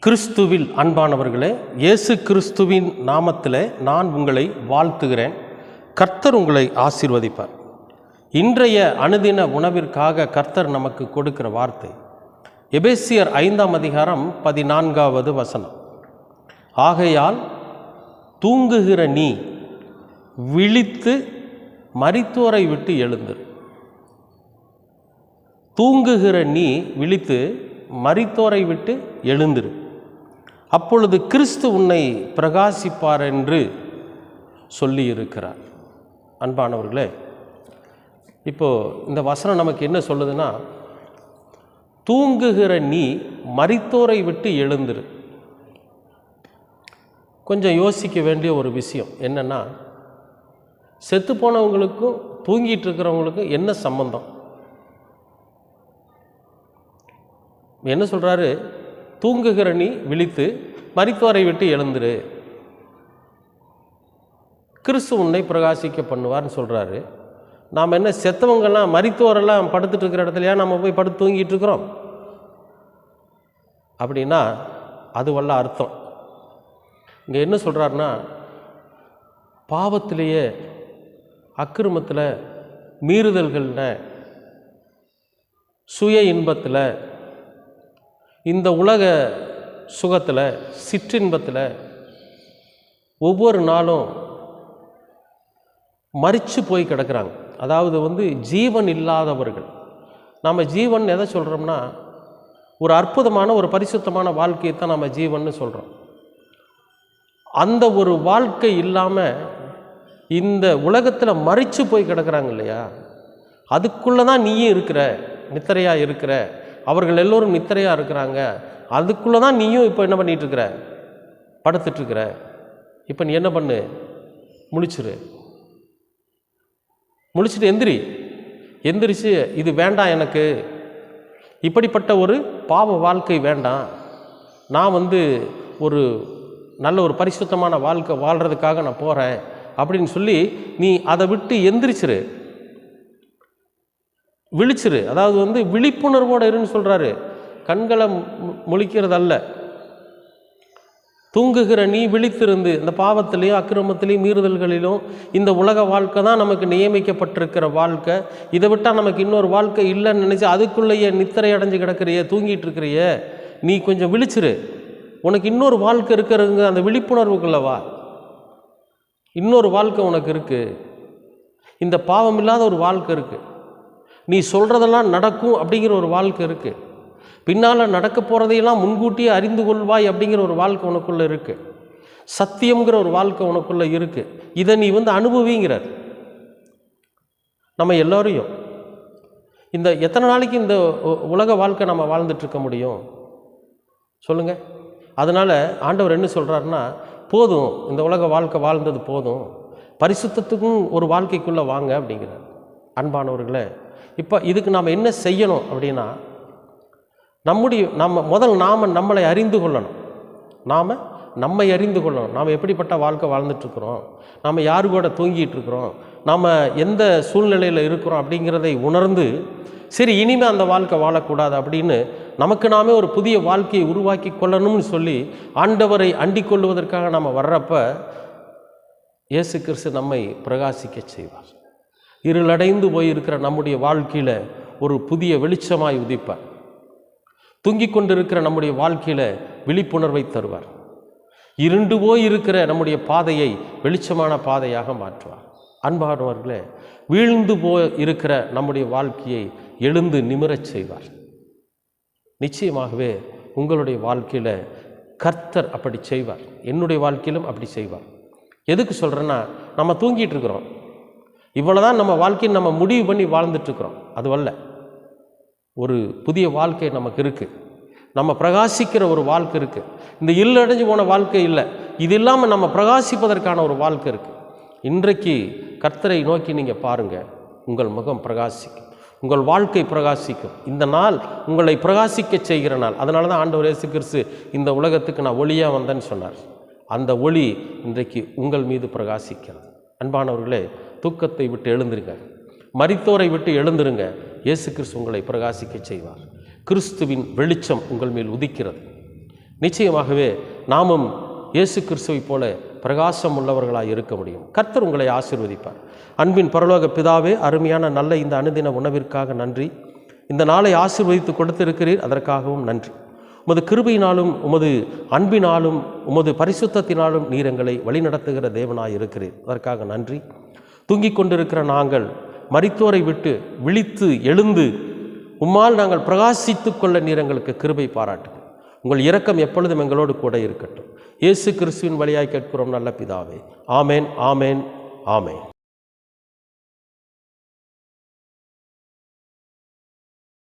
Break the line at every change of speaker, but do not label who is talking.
கிறிஸ்துவில் அன்பானவர்களே, இயேசு கிறிஸ்துவின் நாமத்திலே நான் உங்களை வாழ்த்துகிறேன். கர்த்தர் உங்களை ஆசீர்வதிப்பார். இன்றைய அனுதின உணவிற்காக கர்த்தர் நமக்கு கொடுக்கிற வார்த்தை எபேசியர் 5ஆம் அதிகாரம் 14வது வசனம். ஆகையால் தூங்குகிற நீ விழித்து மரித்தோரை விட்டு எழுந்திரு. தூங்குகிற நீ விழித்து மரித்தோரை விட்டு எழுந்திரு, அப்பொழுது கிறிஸ்து உன்னை பிரகாசிப்பார் என்று சொல்லியிருக்கிறார். அன்பானவர்களே, இப்போது இந்த வசனம் நமக்கு என்ன சொல்லுதுன்னா, தூங்குகிற நீ மரித்தோரை விட்டு எழுந்திரு. கொஞ்சம் யோசிக்க வேண்டிய ஒரு விஷயம் என்னென்னா, செத்து போனவங்களுக்கும் தூங்கிட்டு இருக்கிறவங்களுக்கும் என்ன சம்பந்தம்? என்ன சொல்கிறாரு? தூங்குகிற நீ விழித்து மரித்தோரை விட்டு எழுந்துரு, கிறிஸ்து உன்னை பிரகாசிக்க பண்ணுவார்னு சொல்கிறாரு. நாம் என்ன செத்தவங்கெல்லாம் மரித்தோரெல்லாம் படுத்துட்டு இருக்கிற இடத்துலையா நம்ம போய் படுத்து தூங்கிட்டு இருக்கிறோம்? அப்படின்னா அது வல்ல அர்த்தம். இங்கே என்ன சொல்கிறாருன்னா, பாவத்திலேயே அக்கிரமத்தில் மீறுதல்களில் சுய இன்பத்தில் இந்த உலக சுகத்தில் சிற்றின்பத்தில் ஒவ்வொரு நாளும் மரித்து போய் கிடக்கிறாங்க. அதாவது ஜீவன் இல்லாதவர்கள். நம்ம ஜீவன் எதை சொல்கிறோம்னா, ஒரு அற்புதமான ஒரு பரிசுத்தமான வாழ்க்கையை தான் நம்ம ஜீவன்னு சொல்கிறோம். அந்த ஒரு வாழ்க்கை இல்லாமல் இந்த உலகத்தில் மரித்து போய் கிடக்கிறாங்க இல்லையா, அதுக்குள்ளே தான் நீயும் இருக்கிற, நித்திரையாக இருக்கிற. அவர்கள் எல்லோரும் நித்திரையாக இருக்கிறாங்க, அதுக்குள்ளே தான் நீயும் இப்போ என்ன பண்ணிகிட்ருக்கிற? படுத்துட்ருக்கிற. இப்போ நீ என்ன பண்ணு? முழிச்சிரு. முழிச்சிட்டு எந்திரிச்சு இது வேண்டாம், எனக்கு இப்படிப்பட்ட ஒரு பாவ வாழ்க்கை வேண்டாம், நான் ஒரு நல்ல ஒரு பரிசுத்தமான வாழ்க்கை வாழ்கிறதுக்காக நான் போகிறேன் அப்படின்னு சொல்லி நீ அதை விட்டு எந்திரிச்சிரு, விழிச்சிரு. அதாவது விழிப்புணர்வோடு இருன்னு சொல்கிறாரு. கண்களை முழிக்கிறதல்ல. தூங்குகிற நீ விழித்திருந்து இந்த பாவத்திலையும் அக்கிரமத்திலையும் மீறுதல்களிலும் இந்த உலக வாழ்க்கை தான் நமக்கு நியமிக்கப்பட்டிருக்கிற வாழ்க்கை. இதை விட்டால் நமக்கு இன்னொரு வாழ்க்கை இல்லைன்னு நினச்சி அதுக்குள்ளேயே நித்திரை அடைஞ்சு கிடக்கிறிய, தூங்கிட்டு இருக்கிறிய. நீ கொஞ்சம் விழிச்சிரு. உனக்கு இன்னொரு வாழ்க்கை இருக்கிறதுங்க. அந்த விழிப்புணர்வுக்குள்ளவா, இன்னொரு வாழ்க்கை உனக்கு இருக்குது. இந்த பாவம் இல்லாத ஒரு வாழ்க்கை இருக்குது. நீ சொல்கிறதெல்லாம் நடக்கும் அப்படிங்கிற ஒரு வாழ்க்கை இருக்குது. பின்னால் நடக்க போகிறதையெல்லாம் முன்கூட்டியே அறிந்து கொள்வாய் அப்படிங்கிற ஒரு வாழ்க்கை உனக்குள்ளே இருக்குது. சத்தியங்கிற ஒரு வாழ்க்கை உனக்குள்ளே இருக்குது. இதை நீ அனுபவிங்கிறார். நம்ம எல்லோரையும் இந்த எத்தனை நாளைக்கு இந்த உலக வாழ்க்கை நம்ம வாழ்ந்துட்டுருக்க முடியும் சொல்லுங்கள்? அதனால் ஆண்டவர் என்ன சொல்கிறாருன்னா, போதும், இந்த உலக வாழ்க்கை வாழ்ந்தது போதும், பரிசுத்தத்துக்கும் ஒரு வாழ்க்கைக்குள்ளே வாங்க அப்படிங்கிறார். அன்பானவர்களே, இப்போ இதுக்கு நாம் என்ன செய்யணும் அப்படின்னா, நாம் நம்மளை அறிந்து கொள்ளணும். நம்மை அறிந்து கொள்ளணும். நாம் எப்படிப்பட்ட வாழ்க்கை வாழ்ந்துட்டுருக்குறோம், நாம் யாரு கூட தூங்கிட்டு இருக்கிறோம், நாம் எந்த சூழ்நிலையில் இருக்கிறோம் அப்படிங்கிறதை உணர்ந்து, சரி இனிமேல் அந்த வாழ்க்கை வாழக்கூடாது அப்படின்னு நமக்கு நாமே ஒரு புதிய வாழ்க்கையை உருவாக்கி கொள்ளணும்னு சொல்லி ஆண்டவரை அண்டிக் கொள்வதற்காக நம்ம வர்றப்ப இயேசு கிறிஸ்து நம்மை பிரகாசிக்க செய்வார். இருளடைந்து போயிருக்கிற நம்முடைய வாழ்க்கையில் ஒரு புதிய வெளிச்சமாய் உதிப்பார். தூங்கிக் கொண்டிருக்கிற நம்முடைய வாழ்க்கையில் விழிப்புணர்வை தருவார். இருண்டு போய் இருக்கிற நம்முடைய பாதையை வெளிச்சமான பாதையாக மாற்றுவார். அன்பானவர்களே, வீழ்ந்து போய் இருக்கிற நம்முடைய வாழ்க்கையை எழுந்து நிமிரச் செய்வார். நிச்சயமாகவே உங்களுடைய வாழ்க்கையில் கர்த்தர் அப்படி செய்வார். என்னுடைய வாழ்க்கையிலும் அப்படி செய்வார். எதுக்கு சொல்கிறேன்னா, நம்ம தூங்கிட்டு இருக்கிறோம், இவ்வளோதான் நம்ம வாழ்க்கையை நம்ம முடிவு பண்ணி வாழ்ந்துட்டுருக்குறோம். அதுவல்ல, ஒரு புதிய வாழ்க்கை நமக்கு இருக்குது. நம்ம பிரகாசிக்கிற ஒரு வாழ்க்கை இருக்குது. இந்த இல்லடைஞ்சு போன வாழ்க்கை இல்லை. இது இல்லாமல் நம்ம பிரகாசிப்பதற்கான ஒரு வாழ்க்கை இருக்குது. இன்றைக்கு கர்த்தரை நோக்கி நீங்கள் பாருங்கள், உங்கள் முகம் பிரகாசிக்கும், உங்கள் வாழ்க்கை பிரகாசிக்கும். இந்த நாள் உங்களை பிரகாசிக்க செய்கிற நாள். அதனால தான் ஆண்டவர் இயேசு கிறிஸ்து இந்த உலகத்துக்கு நான் ஒளியாக வந்தேன்னு சொன்னார். அந்த ஒளி இன்றைக்கு உங்கள் மீது பிரகாசிக்கிறது. அன்பானவர்களே, தூக்கத்தை விட்டு எழுந்திருங்க, மரித்தோரை விட்டு எழுந்திருங்க. இயேசு கிறிஸ்து உங்களை பிரகாசிக்க செய்வார். கிறிஸ்துவின் வெளிச்சம் உங்கள் மேல் உதிக்கிறது. நிச்சயமாகவே நாமும் இயேசு கிறிஸ்துவை போல பிரகாசம் உள்ளவர்களாக இருக்க முடியும். கர்த்தர் உங்களை ஆசீர்வதிப்பார். அன்பின் பரலோக பிதாவே, அருமையான நல்ல இந்த அனுதின உணவிற்காக நன்றி. இந்த நாளை ஆசீர்வதித்து கொடுத்திருக்கிறீர், அதற்காகவும் நன்றி. உமது கிருபையினாலும் உமது அன்பினாலும் உமது பரிசுத்தத்தினாலும் நீர் எங்களை வழிநடத்துகிற தேவனாய் இருக்கிறீர், அதற்காக நன்றி. தூங்கிக் கொண்டிருக்கிற நாங்கள் மரித்தோரை விட்டு விழித்து எழுந்து உம்மால் நாங்கள் பிரகாசித்து கொள்ள நீர் எங்களுக்கு கிருபை பாராட்டுங்கள். உங்கள் இரக்கம் எப்பொழுதும் எங்களோடு கூட இருக்கட்டும். இயேசு கிறிஸ்துவின் வழியாய் கேட்கிறோம் நல்ல பிதாவே. ஆமேன், ஆமேன், ஆமேன்.